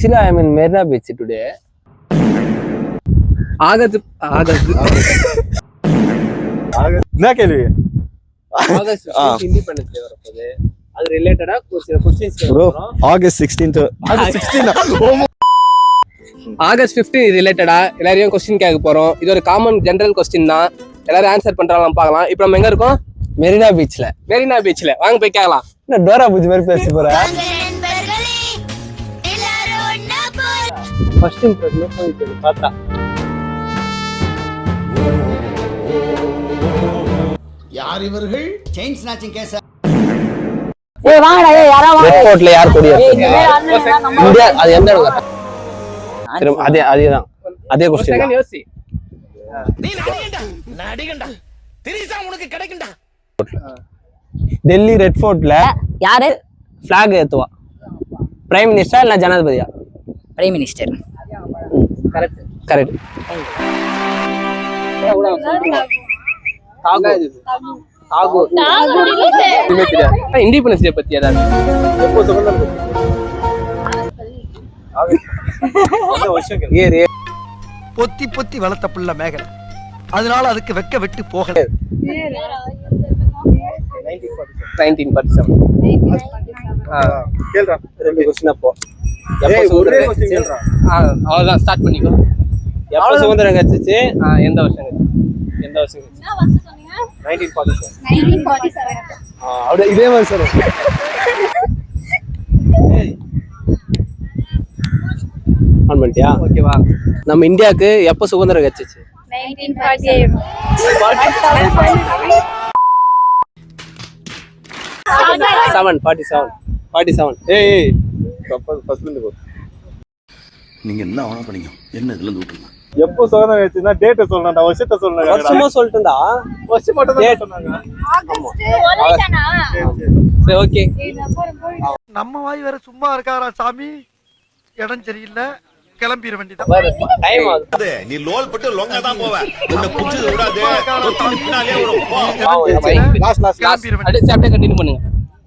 Actually, I am in Marina Beach today. August. என்ன கேள்வி? August 16th Independence Day வரப்போகுது. அது ரிலேட்டடா ஒரு சில क्वेश्चंस கேக்குறோம். August 16th. August 15 ரிலேட்டடா எல்லாரையும் क्वेश्चन கேட்க போறோம். இது ஒரு காமன் ஜெனரல் क्वेश्चन தான். எல்லாரும் ஆன்சர் பண்றாங்களாம் பார்க்கலாம். இப்போ நம்ம எங்க இருக்கோம்? மெரினா பீச்ல. வாங்க போய் கேட்கலாம். என்ன டோரா பூஜ் மாதிரி பேசி போற? ஃபர்ஸ்ட் இம்ப்ரெஷன் போயிட்டு பார்த்தா யார் இவர்கள்? Chain snatching case. ஏய் வாங்கடா, ஏய் யாரா வாங்க. ரெட்ஃபோர்ட்ல யார் கொடி ஏத்துறீங்க? இந்தியா. அது எந்த இடம்? அதே क्वेश्चन. செகண்ட் யோசி. நீ நடிகண்டா. திரிசா உனக்கு கிடைக்கும்டா. டெல்லி ரெட்ஃபோர்ட்ல யாரு ஃபிளாக் ஏத்துவா? பிரைம் மினிஸ்டர் இல்ல ஜனாதிபதியா? Prime minister. Correct. Independence day பத்தி ஏதாவது பொத்தி பொத்தி வளர்த்த புள்ள மேகலை, அதனால அதுக்கு வெக்க விட்டு போகல. 1947. கேளுடா. ரெண்டு क्वेश्चन அப்போ. ஒரே क्वेश्चन கேளுடா. அவ்வளவுதான் ஸ்டார்ட் பண்ணிக்கோ. எப்ப சுதந்திரம் கிடைச்சிச்சு? எந்த வருஷம் கிடைச்சு? 1947. அப்படியே இதே மாதிரி சொல்லு. ஆன் பண்ணிட்டியா? ஓகேவா. நம்ம இந்தியாவுக்கு எப்ப சுதந்திரம் கிடைச்சிச்சு? 1947. ஏய் ஃபர்ஸ்ட்ல இருந்து போ. நீங்க என்ன ஆனா பண்ணீங்க? என்ன இதுல இருந்து விட்டுருங்க. எப்போ சுதந்திரம் கிடைச்சுன்னா டேட் சொல்லணும்டா, வருஷத்தை சொல்லணும். வருஷமா சொல்லிட்டேன்டா. வருஷம் மட்டும் தான் சொன்னாங்க. சரி ஓகே. நம்ம வாய் வேற சும்மா இருக்காரா சாமி? இடம் சரியில்லை, கிளம்பிட வேண்டியதான். டைம் ஆகுது. நீ லோல் பட்டு லொங்க தான் போவ. உன்னை புடிச்சது விடாதே. பின்னாலே வரும். அடுத்த சாப்டர் கண்டினியூ பண்ணுங்க.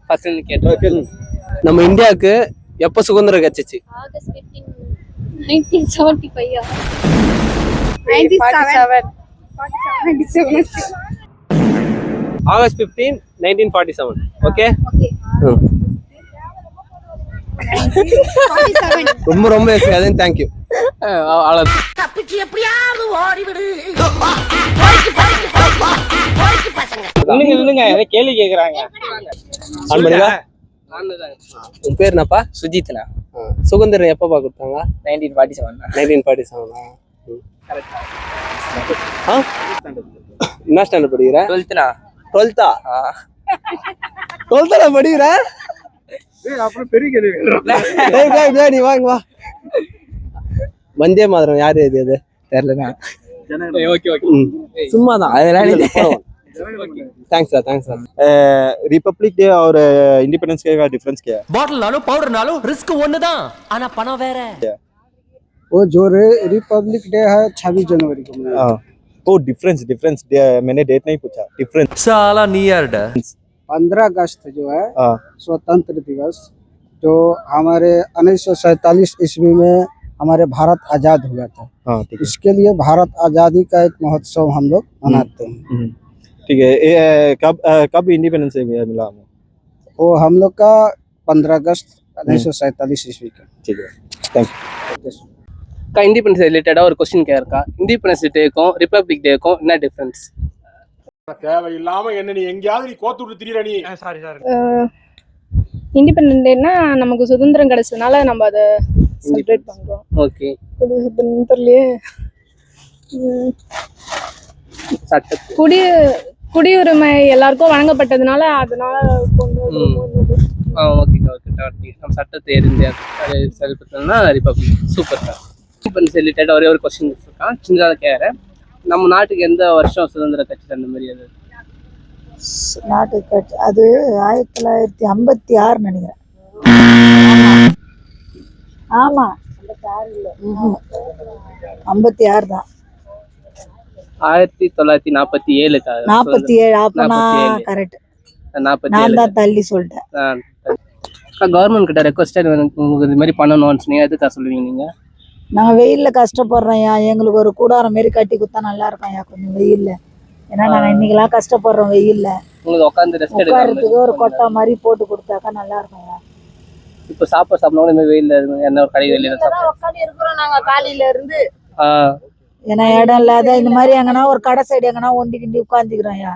ஃபர்ஸ்ட் நீ கேட்டு. நம்ம இந்தியாவுக்கு எப்ப சுதந்திரம் கிடைச்சிச்சு? August 15, 1975. 97. August 15, 1947. ஓகே. ரொம்ப எஸ்காது. Thank you. தப்பிச்சு எப்படியாவது ஓடிவிடு. நில்லுங்க கேள்வி கேக்குறாங்க. ஆன் பண்ணுங்க. உன் பேர் என்னப்பா? சுஜித்னா. சுதந்திரம் எப்பப்பா கொடுத்தாங்க? 1947. கரெக்ட். என்ன ஸ்டாண்டர்ட் படிக்கிற? 12th. 12th படிக்கிற? அப்புறம் பெரிய கேள்வி. நீ வாங்க வா. வந்தே மாதரம் யாரு இது? தெரியலண்ணா. ஓகே சும்மாதான். அதெல்லாம் थैंक्स सर. रिपब्लिक डे और इंडिपेंडेंस डे का डिफरेंस क्या है? बॉटल नालो पाउडर नालो रिस्क ஒன்னு தான், ஆனா பணம் வேற. वो जो रिपब्लिक डे है 26 जनवरी को मनाया। वो डिफरेंस मैंने डेट नहीं पूछा. डिफरेंस साला नहीं यार. 15 अगस्त जो है स्वतंत्र दिवस, जो हमारे 1947 ईस्वी में हमारे भारत आजाद हुआ था। इसके लिए भारत आजादी का एक महोत्सव हम लोग मनाते हैं। ठीक है. कब इंडिपेंडेंस मिला? वो हम लोग का 15 अगस्त 1947 ईस्वी का. ठीक है, थैंक यू. का इंडिपेंडेंस रिलेटेडा ஒரு क्वेश्चन கேட்கறக்கா. இண்டிபெண்டன்ஸ் டேக்கும் ரிபப்ளிக் டேக்கும் என்ன டிஃபரன்ஸ்? தேவையில்லாம என்ன நீ எங்கயாவது நீ கோத்து விட்டு திரியற நீ. சாரி. இண்டிபெண்டன்ட் டேனா நமக்கு சுதந்திரம் கிடைச்சதுனால நம்ம அதை செலிப்ரேட் பண்றோம். ஓகே. தெரியலையே. குடியுரிமை எல்லாருக்கும் வழங்கப்பட்டதுனால அதனால கொண்டாடுறோம். ஓகே. நம்ம சட்டத்தை எரிந்து செயல்படுத்தணும்னா republic. Super sir. Independence related ஒரே ஒரு क्वेश्चन இருக்கான். சின்னதாக கேட்குறேன். நம்ம நாட்டுக்கு எந்த வருஷம் சுதந்திரம் கிடைச்சது? அந்த மாதிரி அது நாட்டுக்கு அது 1956 நினைக்கிறேன். ஆமா 56 தான். 1947. 47 அப்பனா கரெக்ட். 47 நான் தான் தள்ளி சொல்லிட்டேன். கவர்மெண்ட் கிட்ட ரெக்வஸ்ட் உங்களுக்கு இது மாதிரி பண்ணணும்னு சொன்னீங்க, எதுக்காக சொல்லுவீங்க நீங்க? நாங்க வெயில்ல கஷ்டப்படுறோம்யா, எங்களுக்கு ஒரு கூடாரம் மாரி கட்டி கொடுத்தா நல்லா இருக்கும்யா கொஞ்சம் வெயில்ல. ஏன்னா நாங்க இன்னைக்கெல்லாம் கஷ்டப்படுறோம் வெயில்ல. உங்களுக்கு உட்காந்து ரெஸ்ட் உட்கார்றதுக்கு ஒரு எடுக்க கொட்டா மாதிரி போட்டு கொடுத்தாக்கா நல்லா இருக்கும்யா. இப்போ சாப்பிடணும் இந்த மாதிரி வெயில்ல என்ன ஒரு கடை வெளியில உட்காந்து இருக்கிறோம் நாங்க காலையில இருந்து. ஆ ஏன்னா இடம் இல்லாத இந்த மாதிரி எங்கன்னா ஒரு கடை சைடு எங்கன்னா ஒண்டி கிண்டி உட்காந்துக்கிறோம்யா.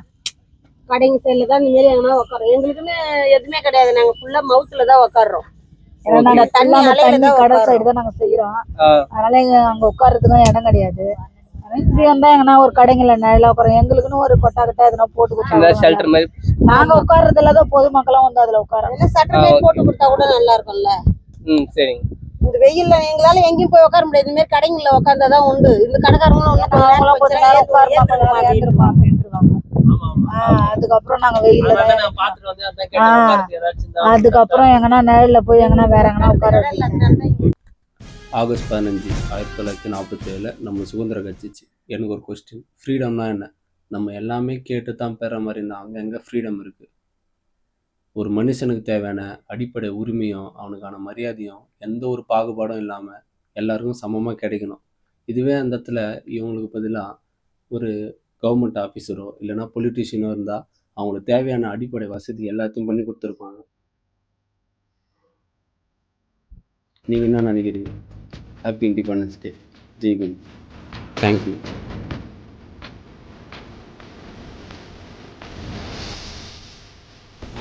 கடைங்க சைடுல தான் இந்த மாதிரி எங்கன்னா உட்காரோம். எங்களுக்குன்னு எதுவுமே கிடையாது, நாங்க ஃபுல்லா மவுத்துல தான் உட்காடுறோம். ஏன்னா நாங்க தண்ணி தண்ணி கடை சைடு தான் நாங்க செய்யறோம். அதனால அங்க உட்கார்றதுக்கும் இடம் கிடையாது. இப்படி வந்தா எங்கன்னா ஒரு கடைங்கள நிழலா உட்காரோம். எங்களுக்குன்னு ஒரு கொட்டா கிட்ட எதுனா போட்டு கொடுத்தா ஷெல்டர் மாதிரி நாங்க உட்கார்றது இல்லாத பொதுமக்களும் வந்து அதுல உட்காரோம். சட்டமே போட்டு கொடுத்தா கூட நல்லா இருக்கும்ல. சரிங்க. இந்த வெயில்ல எங்களால எங்கேயும் போய் உட்கார முடியாது. இந்த மாதிரி கடைங்கள்ல உட்கார்ந்தாதான் உண்டு. இந்த கடைக்காரங்களும் கொஞ்ச நேரம் உட்கார்ந்துருப்பாங்க. அதுக்கப்புறம் நாங்க வெயில்ல அதுக்கப்புறம் எங்கன்னா நிழல்ல போய் எங்கன்னா வேற எங்கன்னா உட்கார. ஆகஸ்ட் 15, 1947 நம்ம சுதந்திரம் கட்சிச்சு. எனக்கு ஒரு கொஸ்டின், ஃப்ரீடம்னா என்ன? நம்ம எல்லாமே கேட்டு தான் பெற மாதிரி இருந்தால் அங்கே எங்கே ஃப்ரீடம் இருக்குது? ஒரு மனுஷனுக்கு தேவையான அடிப்படை உரிமையும் அவனுக்கான மரியாதையும் எந்த ஒரு பாகுபாடும் இல்லாமல் எல்லாருக்கும் சமமாக கிடைக்கணும். இதுவே அந்த இடத்துல இவங்களுக்கு பதிலாக ஒரு கவர்மெண்ட் ஆஃபீஸரோ இல்லைனா பொலிட்டீஷியனோ இருந்தால் அவங்களுக்கு தேவையான அடிப்படை வசதி எல்லாத்தையும் பண்ணி கொடுத்துருப்பாங்க. நீங்கள் என்ன நினைக்கிறீங்க? Happy independence day. ஜெய்குண்ட். தேங்க்யூ.